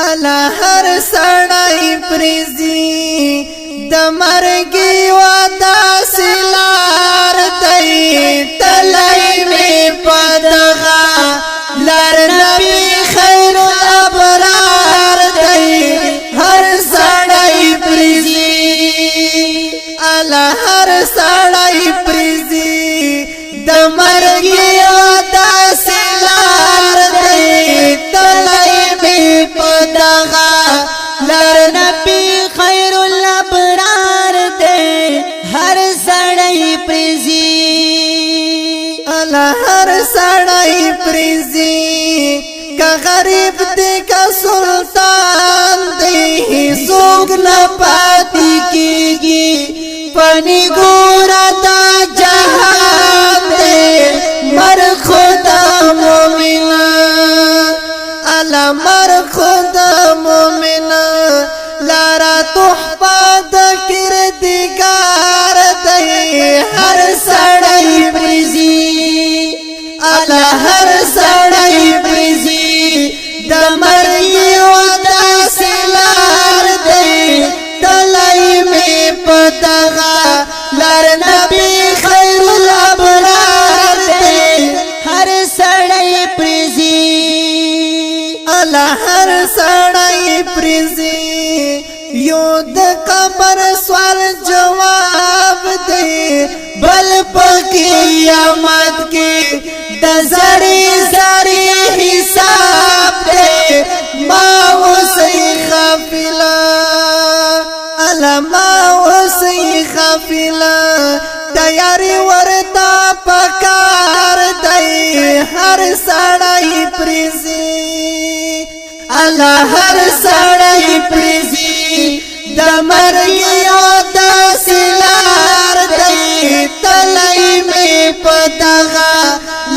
الا هر سړی پریزي د مرګي ودا سلار دی تلای می پدغه لار نبی خیر الابرار دی هر سړی پریزي الا هر سړی پریزي د مرګي ودا سلار دی تلای می پدغه لار نبی خیر الابرار دی هر سړی پریزي الا هر سړی پریزي کا غریب دی کا سلطان دی سوګ نه پاتې کیږي پنی ګورا دا جهان دی مر خدا مومنا الا مر خدا مومنا لارا تحفه د کردگار دی هر سړی پریزي الا هر سړی پریزي د مرګي ودا سلار دی تلای می پدغه لار نبی خیر الابرار دی هر سړی پریزي الا هر سړی پریزي یو د قبر سوال جواب دی بل قیامت کې د زری زری حساب دی ما وسی غافلا الا ما وسی غافلا تیاری ورتا پکار دی هر سړی پریزي الا هر سړی پریزي د مرګي ودا سلار دی تلای می پدغه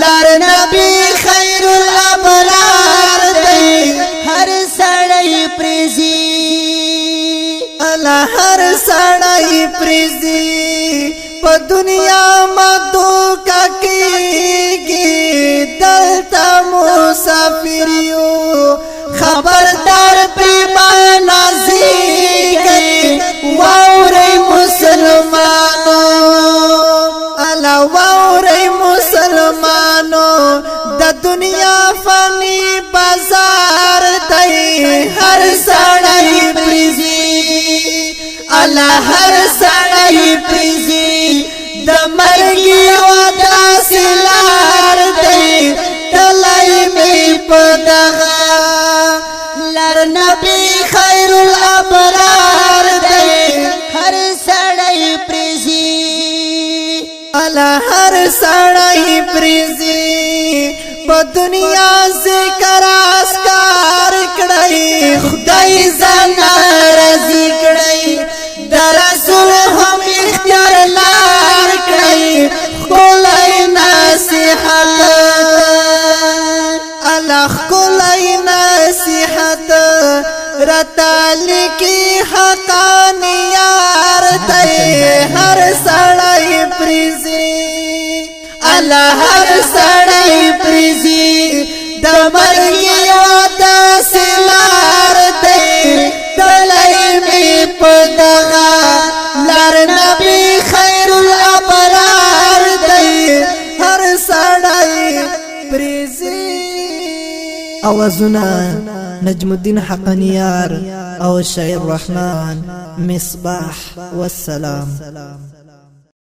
لار نبی خیر الابرار دی هر سړی پریزي الا هر سړی پریزي په دنیا مدو کا کیږي دلته مسافر یو خبردار پیمانا زیگئی واوری مسلمانو الا واوری مسلمانو د دنیا فانی بازار دی هر سړی پریزي الا هر سړی پریزي د مرګي ودا سلار دی تلای می پدغه لار نبی خیر الابرار دی هر سړی پریزي الا هر سړی پریزي په دنیا ذکر اسکار کړی خدای زنا رضی کړی د رسول هم اختیار لار کړی خدای نصیحت الخ کولای نصیحت رتالی کی حقانی یار دی هر سړی پریزي الا هر سړی پریزي د مرګي ودا سلار دی تلای می پدغه لار نبی خیر الابرار دی هر سړی پریزي اوازنا نجم الدین حقانیار او شاعر رحمان مصباح والسلام